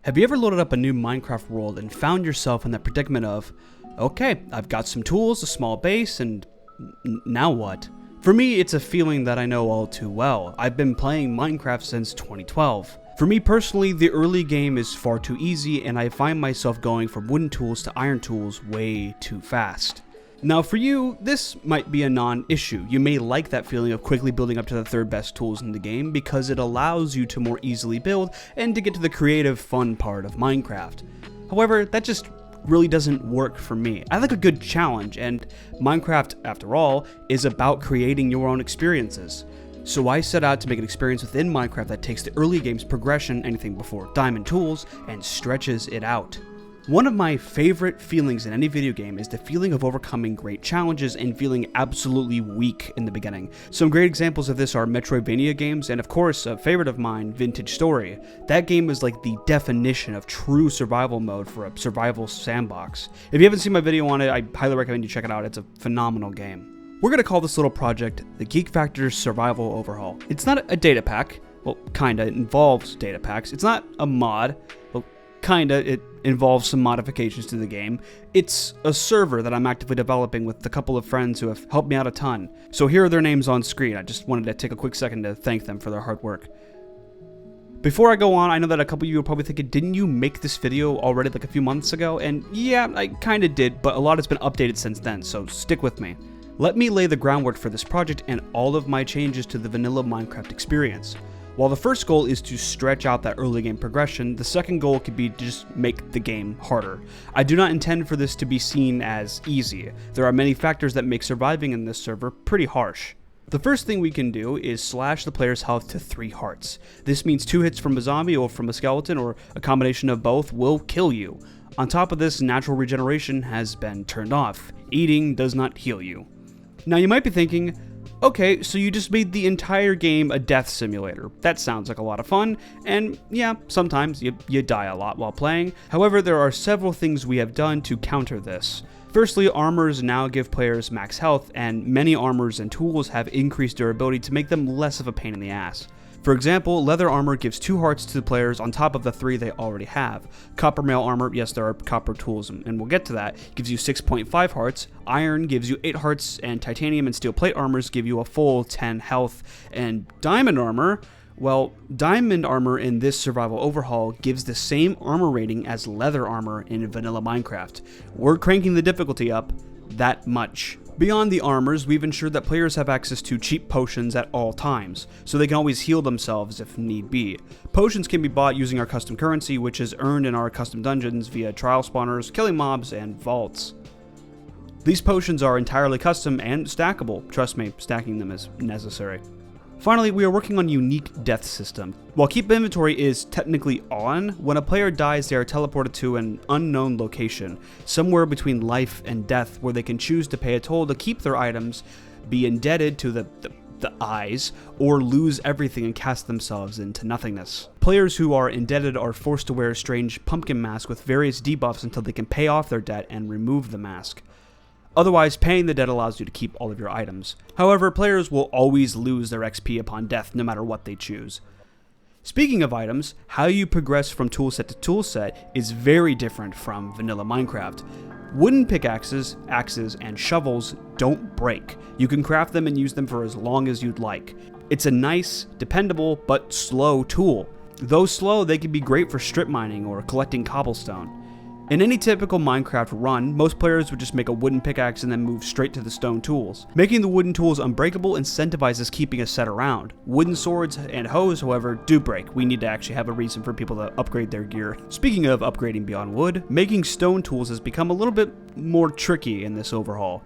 Have you ever loaded up a new Minecraft world and found yourself in that predicament of, okay, I've got some tools, a small base, and now what? For me, it's a feeling that I know all too well. I've been playing Minecraft since 2012. For me personally, the early game is far too easy, and I find myself going from wooden tools to iron tools way too fast. Now for you, this might be a non-issue. You may like that feeling of quickly building up to the third best tools in the game because it allows you to more easily build and to get to the creative fun part of Minecraft. However, that just really doesn't work for me. I like a good challenge, and Minecraft, after all, is about creating your own experiences. So I set out to make an experience within Minecraft that takes the early game's progression, anything before diamond tools, and stretches it out. One of my favorite feelings in any video game is the feeling of overcoming great challenges and feeling absolutely weak in the beginning. Some great examples of this are Metroidvania games, and of course, a favorite of mine, Vintage Story. That game is like the definition of true survival mode for a survival sandbox. If you haven't seen my video on it, I highly recommend you check it out. It's a phenomenal game. We're going to call this little project the Geek Factor Survival Overhaul. It's not a data pack. Well, kinda. It involves data packs. It's not a mod. Well, kinda. It involves some modifications to the game. It's a server that I'm actively developing with a couple of friends who have helped me out a ton. So here are their names on screen. I just wanted to take a quick second to thank them for their hard work. Before I go on, I know that a couple of you are probably thinking, didn't you make this video already like a few months ago? And yeah, I kinda did, but a lot has been updated since then, so stick with me. Let me lay the groundwork for this project and all of my changes to the vanilla Minecraft experience. While the first goal is to stretch out that early game progression, the second goal could be to just make the game harder. I do not intend for this to be seen as easy. There are many factors that make surviving in this server pretty harsh. The first thing we can do is slash the player's health to 3 hearts. This means 2 hits from a zombie or from a skeleton, or a combination of both, will kill you. On top of this, natural regeneration has been turned off. Eating does not heal you. Now you might be thinking, okay, so you just made the entire game a death simulator. That sounds like a lot of fun, and yeah, sometimes you die a lot while playing. However, there are several things we have done to counter this. Firstly, armors now give players max health, and many armors and tools have increased durability to make them less of a pain in the ass. For example, leather armor gives 2 hearts to the players on top of the 3 they already have. Copper mail armor, yes, there are copper tools, and we'll get to that, gives you 6.5 hearts. Iron gives you 8 hearts, and titanium and steel plate armors give you a full 10 health. And diamond armor, well, diamond armor in this survival overhaul gives the same armor rating as leather armor in vanilla Minecraft. We're cranking the difficulty up that much. Beyond the armors, we've ensured that players have access to cheap potions at all times, so they can always heal themselves if need be. Potions can be bought using our custom currency, which is earned in our custom dungeons via trial spawners, killing mobs, and vaults. These potions are entirely custom and stackable. Trust me, stacking them is necessary. Finally, we are working on a unique death system. While keep inventory is technically on, when a player dies they are teleported to an unknown location, somewhere between life and death, where they can choose to pay a toll to keep their items, be indebted to the eyes, or lose everything and cast themselves into nothingness. Players who are indebted are forced to wear a strange pumpkin mask with various debuffs until they can pay off their debt and remove the mask. Otherwise, paying the debt allows you to keep all of your items. However, players will always lose their XP upon death, no matter what they choose. Speaking of items, how you progress from toolset to toolset is very different from vanilla Minecraft. Wooden pickaxes, axes, and shovels don't break. You can craft them and use them for as long as you'd like. It's a nice, dependable, but slow tool. Though slow, they can be great for strip mining or collecting cobblestone. In any typical Minecraft run, most players would just make a wooden pickaxe and then move straight to the stone tools. Making the wooden tools unbreakable incentivizes keeping a set around. Wooden swords and hoes, however, do break. We need to actually have a reason for people to upgrade their gear. Speaking of upgrading beyond wood, making stone tools has become a little bit more tricky in this overhaul.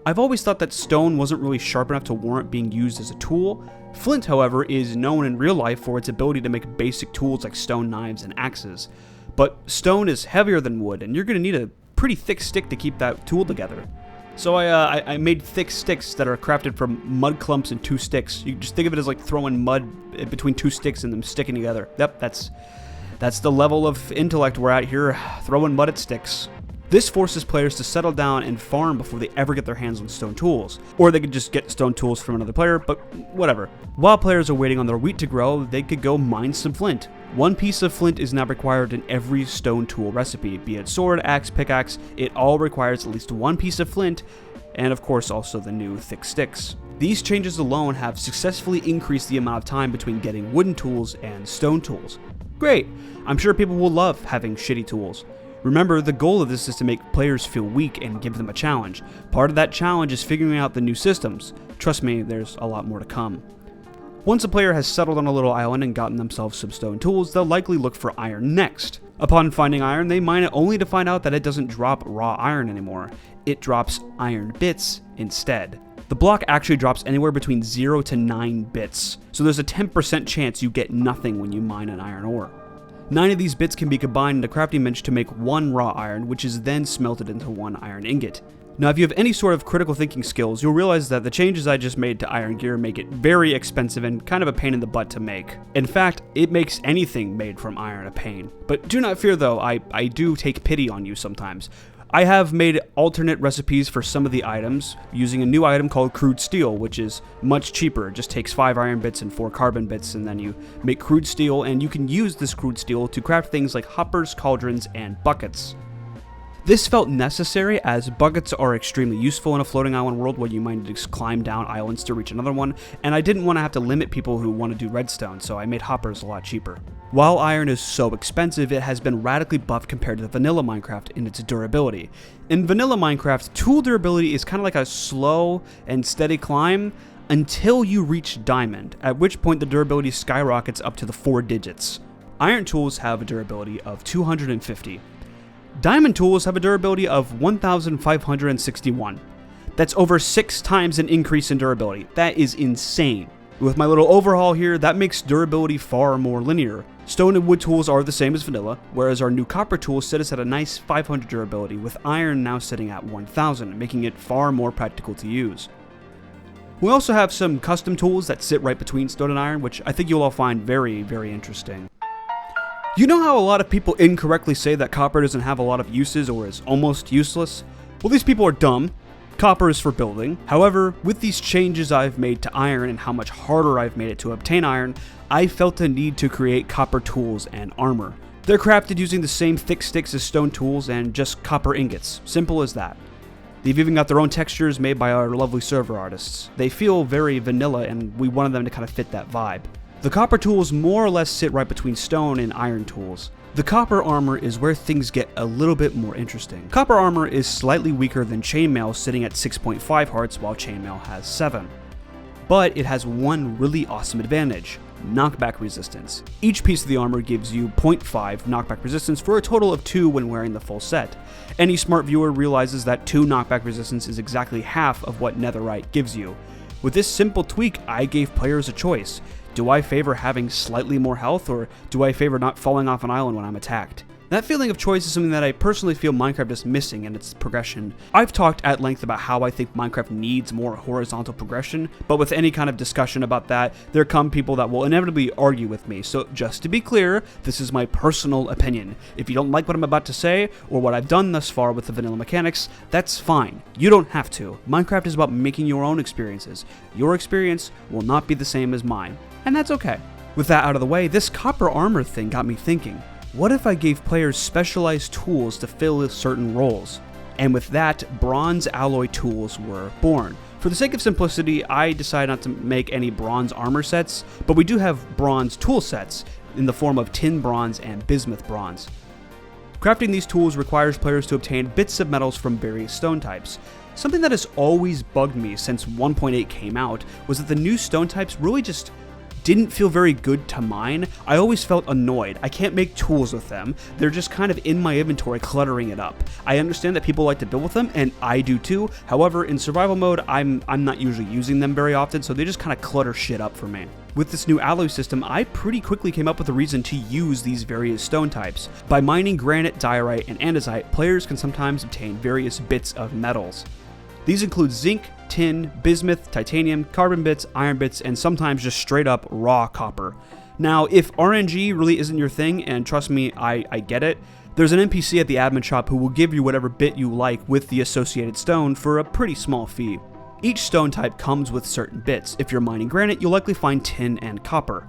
I've always thought that stone wasn't really sharp enough to warrant being used as a tool. Flint, however, is known in real life for its ability to make basic tools like stone knives and axes. But stone is heavier than wood, and you're going to need a pretty thick stick to keep that tool together. So I made thick sticks that are crafted from mud clumps and 2 sticks. You just think of it as like throwing mud between 2 sticks and them sticking together. Yep, that's the level of intellect we're at here, throwing mud at sticks. This forces players to settle down and farm before they ever get their hands on stone tools. Or they could just get stone tools from another player, but whatever. While players are waiting on their wheat to grow, they could go mine some flint. 1 piece of flint is now required in every stone tool recipe, be it sword, axe, pickaxe. It all requires at least 1 piece of flint, and of course also the new thick sticks. These changes alone have successfully increased the amount of time between getting wooden tools and stone tools. Great! I'm sure people will love having shitty tools. Remember, the goal of this is to make players feel weak and give them a challenge. Part of that challenge is figuring out the new systems. Trust me, there's a lot more to come. Once a player has settled on a little island and gotten themselves some stone tools, they'll likely look for iron next. Upon finding iron, they mine it only to find out that it doesn't drop raw iron anymore. It drops iron bits instead. The block actually drops anywhere between 0 to 9 bits, so there's a 10% chance you get nothing when you mine an iron ore. 9 of these bits can be combined in a crafting bench to make 1 raw iron, which is then smelted into 1 iron ingot. Now, if you have any sort of critical thinking skills, you'll realize that the changes I just made to iron gear make it very expensive and kind of a pain in the butt to make. In fact, it makes anything made from iron a pain. But do not fear though, I do take pity on you sometimes. I have made alternate recipes for some of the items using a new item called crude steel, which is much cheaper. It just takes 5 iron bits and 4 carbon bits, and then you make crude steel, and you can use this crude steel to craft things like hoppers, cauldrons, and buckets. This felt necessary as buckets are extremely useful in a floating island world where you might just climb down islands to reach another one, and I didn't want to have to limit people who want to do redstone, so I made hoppers a lot cheaper. While iron is so expensive, it has been radically buffed compared to vanilla Minecraft in its durability. In vanilla Minecraft, tool durability is kind of like a slow and steady climb until you reach diamond, at which point the durability skyrockets up to the 4 digits. Iron tools have a durability of 250. Diamond tools have a durability of 1,561. That's over 6 times an increase in durability. That is insane. With my little overhaul here, that makes durability far more linear. Stone and wood tools are the same as vanilla, whereas our new copper tools set us at a nice 500 durability, with iron now sitting at 1,000, making it far more practical to use. We also have some custom tools that sit right between stone and iron, which I think you'll all find very, very interesting. You know how a lot of people incorrectly say that copper doesn't have a lot of uses or is almost useless? Well, these people are dumb. Copper is for building. However, with these changes I've made to iron and how much harder I've made it to obtain iron, I felt a need to create copper tools and armor. They're crafted using the same thick sticks as stone tools and just copper ingots. Simple as that. They've even got their own textures made by our lovely server artists. They feel very vanilla, and we wanted them to kind of fit that vibe. The copper tools more or less sit right between stone and iron tools. The copper armor is where things get a little bit more interesting. Copper armor is slightly weaker than chainmail, sitting at 6.5 hearts while chainmail has 7. But it has one really awesome advantage: knockback resistance. Each piece of the armor gives you 0.5 knockback resistance for a total of 2 when wearing the full set. Any smart viewer realizes that 2 knockback resistance is exactly half of what netherite gives you. With this simple tweak, I gave players a choice. Do I favor having slightly more health, or do I favor not falling off an island when I'm attacked? That feeling of choice is something that I personally feel Minecraft is missing in its progression. I've talked at length about how I think Minecraft needs more horizontal progression, but with any kind of discussion about that, there come people that will inevitably argue with me. So just to be clear, this is my personal opinion. If you don't like what I'm about to say, or what I've done thus far with the vanilla mechanics, that's fine. You don't have to. Minecraft is about making your own experiences. Your experience will not be the same as mine, and that's okay. With that out of the way, this copper armor thing got me thinking. What if I gave players specialized tools to fill certain roles? And with that, bronze alloy tools were born. For the sake of simplicity, I decided not to make any bronze armor sets, but we do have bronze tool sets in the form of tin bronze and bismuth bronze. Crafting these tools requires players to obtain bits of metals from various stone types. Something that has always bugged me since 1.8 came out was that the new stone types really just didn't feel very good to mine. I always felt annoyed. I can't make tools with them. They're just kind of in my inventory cluttering it up. I understand that people like to build with them, and I do too. However, in survival mode, I'm not usually using them very often, so they just kind of clutter shit up for me. With this new alloy system, I pretty quickly came up with a reason to use these various stone types. By mining granite, diorite, and andesite, players can sometimes obtain various bits of metals. These include zinc, tin, bismuth, titanium, carbon bits, iron bits, and sometimes just straight up raw copper. Now, if RNG really isn't your thing, and trust me, I get it, there's an NPC at the admin shop who will give you whatever bit you like with the associated stone for a pretty small fee. Each stone type comes with certain bits. If you're mining granite, you'll likely find tin and copper.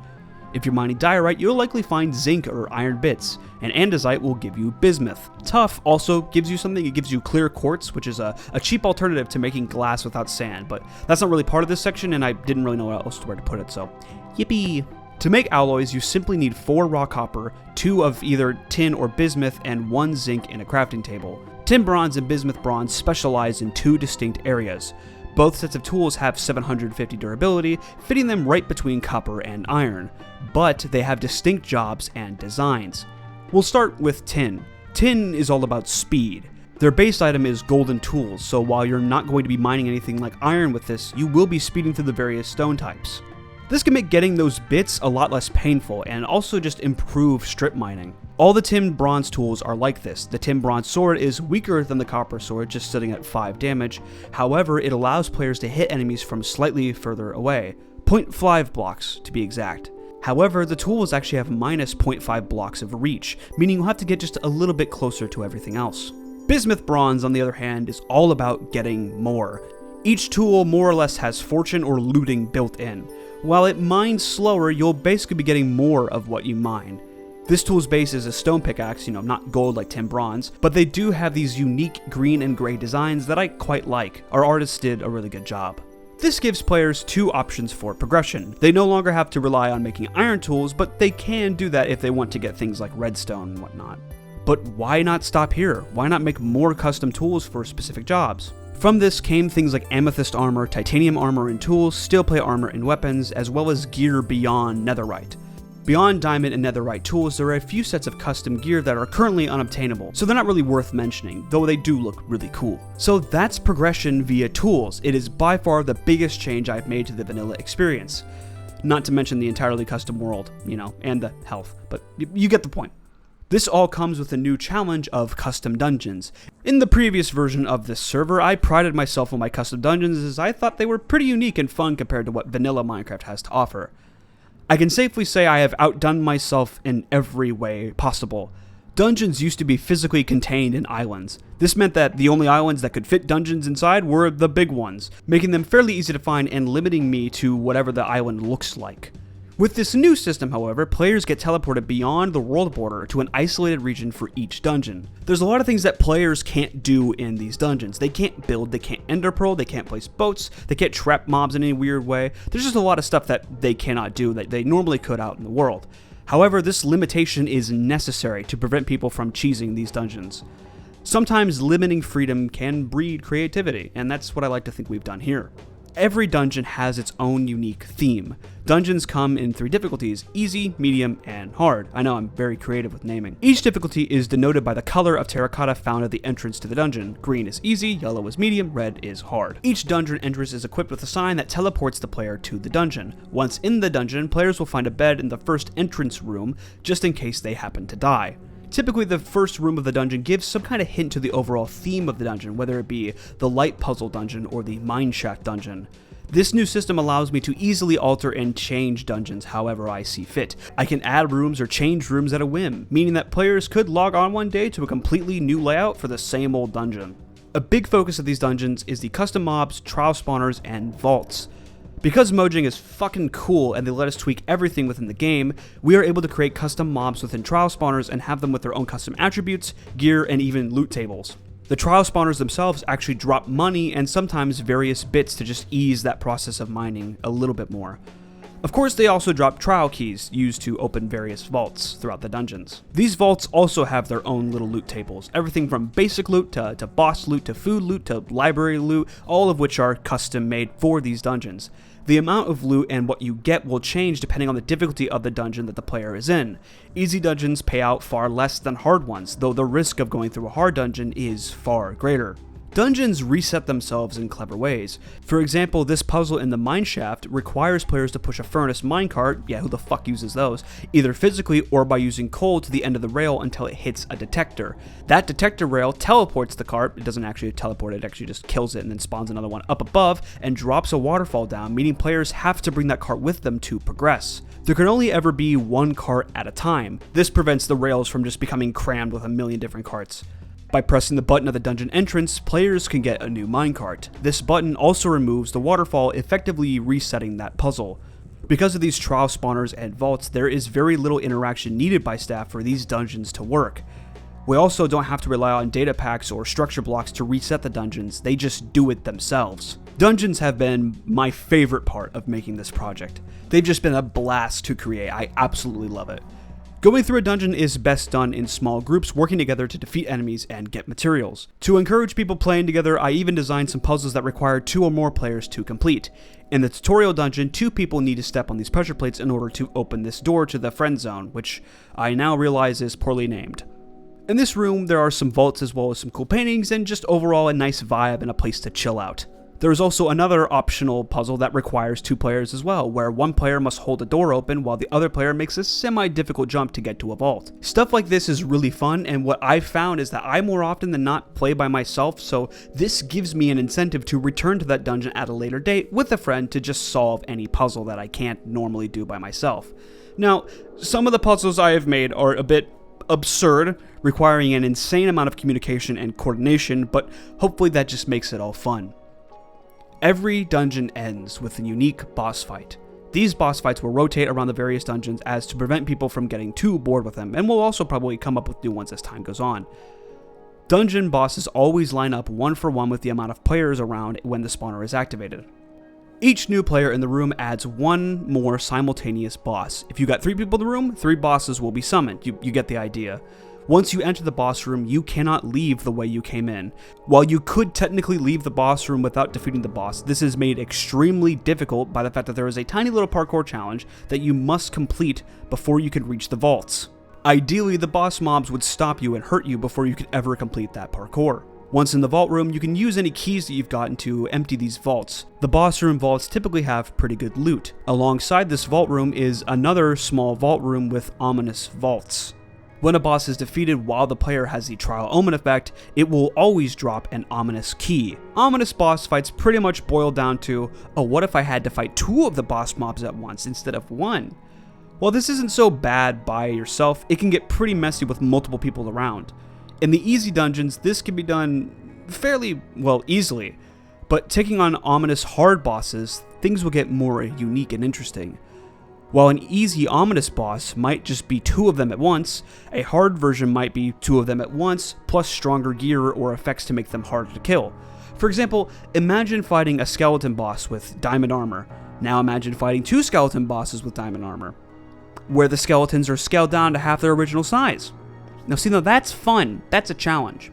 If you're mining diorite, you'll likely find zinc or iron bits, and andesite will give you bismuth. Tuff also gives you something. It gives you clear quartz, which is a cheap alternative to making glass without sand, but that's not really part of this section, and I didn't really know where to put it, so yippee! To make alloys, you simply need 4 raw copper, 2 of either tin or bismuth, and 1 zinc in a crafting table. Tin bronze and bismuth bronze specialize in 2 distinct areas. Both sets of tools have 750 durability, fitting them right between copper and iron, but they have distinct jobs and designs. We'll start with tin. Tin is all about speed. Their base item is golden tools, so while you're not going to be mining anything like iron with this, you will be speeding through the various stone types. This can make getting those bits a lot less painful and also just improve strip mining. All the tin bronze tools are like this. The tin bronze sword is weaker than the copper sword, just sitting at 5 damage. However, it allows players to hit enemies from slightly further away, 0.5 blocks to be exact. However, the tools actually have minus 0.5 blocks of reach, meaning you'll have to get just a little bit closer to everything else. Bismuth bronze, on the other hand, is all about getting more. Each tool more or less has fortune or looting built in. While it mines slower, you'll basically be getting more of what you mine. This tool's base is a stone pickaxe, not gold like tin bronze, but they do have these unique green and gray designs that I quite like. Our artists did a really good job. This gives players 2 options for progression. They no longer have to rely on making iron tools, but they can do that if they want to get things like redstone and whatnot. But why not stop here? Why not make more custom tools for specific jobs? From this came things like amethyst armor, titanium armor and tools, steel plate armor and weapons, as well as gear beyond netherite. Beyond diamond and netherite tools, there are a few sets of custom gear that are currently unobtainable, so they're not really worth mentioning, though they do look really cool. So that's progression via tools. It is by far the biggest change I've made to the vanilla experience. Not to mention the entirely custom world, and the health, but you get the point. This all comes with a new challenge of custom dungeons. In the previous version of this server, I prided myself on my custom dungeons as I thought they were pretty unique and fun compared to what vanilla Minecraft has to offer. I can safely say I have outdone myself in every way possible. Dungeons used to be physically contained in islands. This meant that the only islands that could fit dungeons inside were the big ones, making them fairly easy to find and limiting me to whatever the island looks like. With this new system, however, players get teleported beyond the world border to an isolated region for each dungeon. There's a lot of things that players can't do in these dungeons. They can't build, they can't ender pearl, they can't place boats, they can't trap mobs in any weird way. There's just a lot of stuff that they cannot do that they normally could out in the world. However, this limitation is necessary to prevent people from cheesing these dungeons. Sometimes limiting freedom can breed creativity, and that's what I like to think we've done here. Every dungeon has its own unique theme. Dungeons come in 3 difficulties: easy, medium, and hard. I know I'm very creative with naming. Each difficulty is denoted by the color of terracotta found at the entrance to the dungeon. Green is easy, yellow is medium, red is hard. Each dungeon entrance is equipped with a sign that teleports the player to the dungeon. Once in the dungeon, players will find a bed in the first entrance room, just in case they happen to die. Typically, the first room of the dungeon gives some kind of hint to the overall theme of the dungeon, whether it be the light puzzle dungeon or the mineshaft dungeon. This new system allows me to easily alter and change dungeons however I see fit. I can add rooms or change rooms at a whim, meaning that players could log on one day to a completely new layout for the same old dungeon. A big focus of these dungeons is the custom mobs, trial spawners, and vaults. Because mojang is fucking cool and they let us tweak everything within the game, we are able to create custom mobs within trial spawners and have them with their own custom attributes, gear, and even loot tables. The trial spawners themselves actually drop money and sometimes various bits to just ease that process of mining a little bit more. Of course, they also drop trial keys used to open various vaults throughout the dungeons. These vaults also have their own little loot tables, everything from basic loot to boss loot to food loot to library loot, all of which are custom made for these dungeons. The amount of loot and what you get will change depending on the difficulty of the dungeon that the player is in. Easy dungeons pay out far less than hard ones, though the risk of going through a hard dungeon is far greater. Dungeons reset themselves in clever ways. For example, this puzzle in the mineshaft requires players to push a furnace minecart, yeah, who the fuck uses those, either physically or by using coal to the end of the rail until it hits a detector. That detector rail teleports the cart. It doesn't actually teleport, it actually just kills it and then spawns another one up above and drops a waterfall down, meaning players have to bring that cart with them to progress. There can only ever be one cart at a time. This prevents the rails from just becoming crammed with a million different carts. By pressing the button at the dungeon entrance, players can get a new minecart. This button also removes the waterfall, effectively resetting that puzzle. Because of these trial spawners and vaults, there is very little interaction needed by staff for these dungeons to work. We also don't have to rely on data packs or structure blocks to reset the dungeons, they just do it themselves. Dungeons have been my favorite part of making this project. They've just been a blast to create, I absolutely love it. Going through a dungeon is best done in small groups working together to defeat enemies and get materials. To encourage people playing together, I even designed some puzzles that require 2 or more players to complete. In the tutorial dungeon, 2 people need to step on these pressure plates in order to open this door to the friend zone, which I now realize is poorly named. In this room, there are some vaults as well as some cool paintings and just overall a nice vibe and a place to chill out. There is also another optional puzzle that requires 2 players as well, where one player must hold a door open while the other player makes a semi-difficult jump to get to a vault. Stuff like this is really fun, and what I've found is that I more often than not play by myself, so this gives me an incentive to return to that dungeon at a later date with a friend to just solve any puzzle that I can't normally do by myself. Now, some of the puzzles I have made are a bit absurd, requiring an insane amount of communication and coordination, but hopefully that just makes it all fun. Every dungeon ends with a unique boss fight. These boss fights will rotate around the various dungeons as to prevent people from getting too bored with them, and we'll also probably come up with new ones as time goes on. Dungeon bosses always line up 1 for 1 with the amount of players around when the spawner is activated. Each new player in the room adds 1 more simultaneous boss. If you got 3 people in the room, 3 bosses will be summoned. You get the idea. Once you enter the boss room, you cannot leave the way you came in. While you could technically leave the boss room without defeating the boss, this is made extremely difficult by the fact that there is a tiny little parkour challenge that you must complete before you can reach the vaults. Ideally, the boss mobs would stop you and hurt you before you could ever complete that parkour. Once in the vault room, you can use any keys that you've gotten to empty these vaults. The boss room vaults typically have pretty good loot. Alongside this vault room is another small vault room with ominous vaults. When a boss is defeated while the player has the trial omen effect, it will always drop an ominous key. Ominous boss fights pretty much boil down to, oh, what if I had to fight 2 of the boss mobs at once instead of 1? While this isn't so bad by yourself, it can get pretty messy with multiple people around. In the easy dungeons, this can be done fairly, well, easily, but taking on ominous hard bosses, things will get more unique and interesting. While an easy ominous boss might just be 2 of them at once, a hard version might be 2 of them at once, plus stronger gear or effects to make them harder to kill. For example, imagine fighting a skeleton boss with diamond armor. Now imagine fighting 2 skeleton bosses with diamond armor, where the skeletons are scaled down to half their original size. Now see, that's fun, that's a challenge.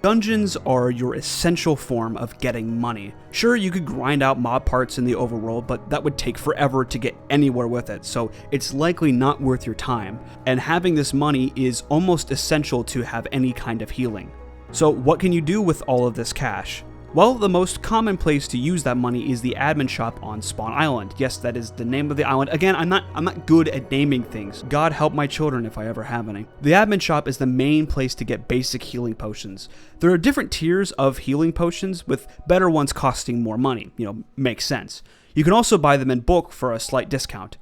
Dungeons are your essential form of getting money. Sure, you could grind out mob parts in the overworld, but that would take forever to get anywhere with it, so it's likely not worth your time. And having this money is almost essential to have any kind of healing. So what can you do with all of this cash? Well, the most common place to use that money is the admin shop on Spawn Island. Yes, that is the name of the island. Again, I'm not good at naming things. God help my children if I ever have any. The admin shop is the main place to get basic healing potions. There are different tiers of healing potions, with better ones costing more money. Makes sense. You can also buy them in bulk for a slight discount.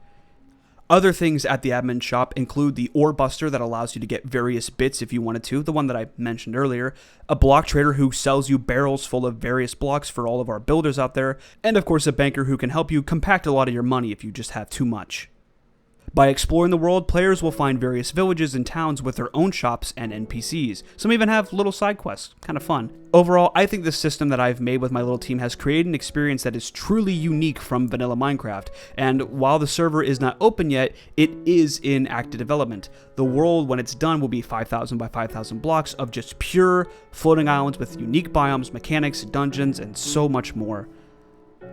Other things at the admin shop include the ore buster that allows you to get various bits if you wanted to, the one that I mentioned earlier, a block trader who sells you barrels full of various blocks for all of our builders out there, and of course a banker who can help you compact a lot of your money if you just have too much. By exploring the world, players will find various villages and towns with their own shops and NPCs. Some even have little side quests. Kind of fun. Overall, I think the system that I've made with my little team has created an experience that is truly unique from vanilla Minecraft, and while the server is not open yet, it is in active development. The world, when it's done, will be 5,000 by 5,000 blocks of just pure floating islands with unique biomes, mechanics, dungeons, and so much more.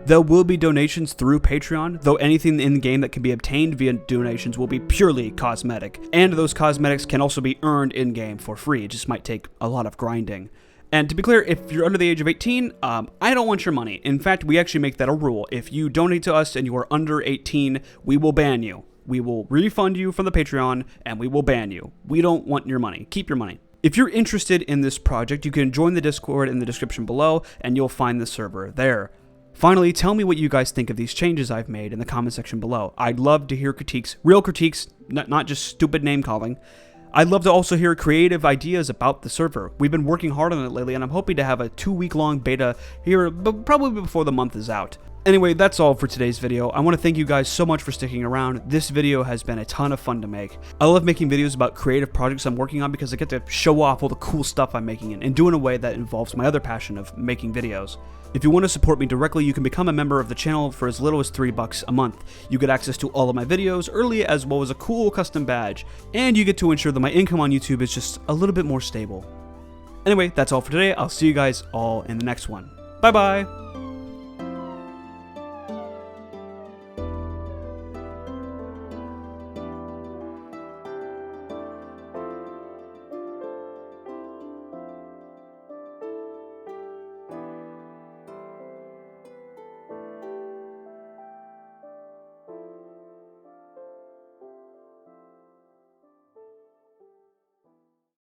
There will be donations through Patreon, though anything in the game that can be obtained via donations will be purely cosmetic, and those cosmetics can also be earned in-game for free. It just might take a lot of grinding. And to be clear, if you're under the age of 18, I don't want your money. In fact, we actually make that a rule. If you donate to us and you are under 18, we will ban you. We will refund you from the Patreon, and we will ban you. We don't want your money. Keep your money. If you're interested in this project, you can join the Discord in the description below, and you'll find the server there. Finally, tell me what you guys think of these changes I've made in the comment section below. I'd love to hear critiques, real critiques, not just stupid name calling. I'd love to also hear creative ideas about the server. We've been working hard on it lately, and I'm hoping to have a 2-week-long beta here, but probably before the month is out. Anyway, that's all for today's video. I want to thank you guys so much for sticking around. This video has been a ton of fun to make. I love making videos about creative projects I'm working on because I get to show off all the cool stuff I'm making and do it in a way that involves my other passion of making videos. If you want to support me directly, you can become a member of the channel for as little as $3 a month. You get access to all of my videos early, as well as a cool custom badge, and you get to ensure that my income on YouTube is just a little bit more stable. Anyway, that's all for today. I'll see you guys all in the next one. Bye bye!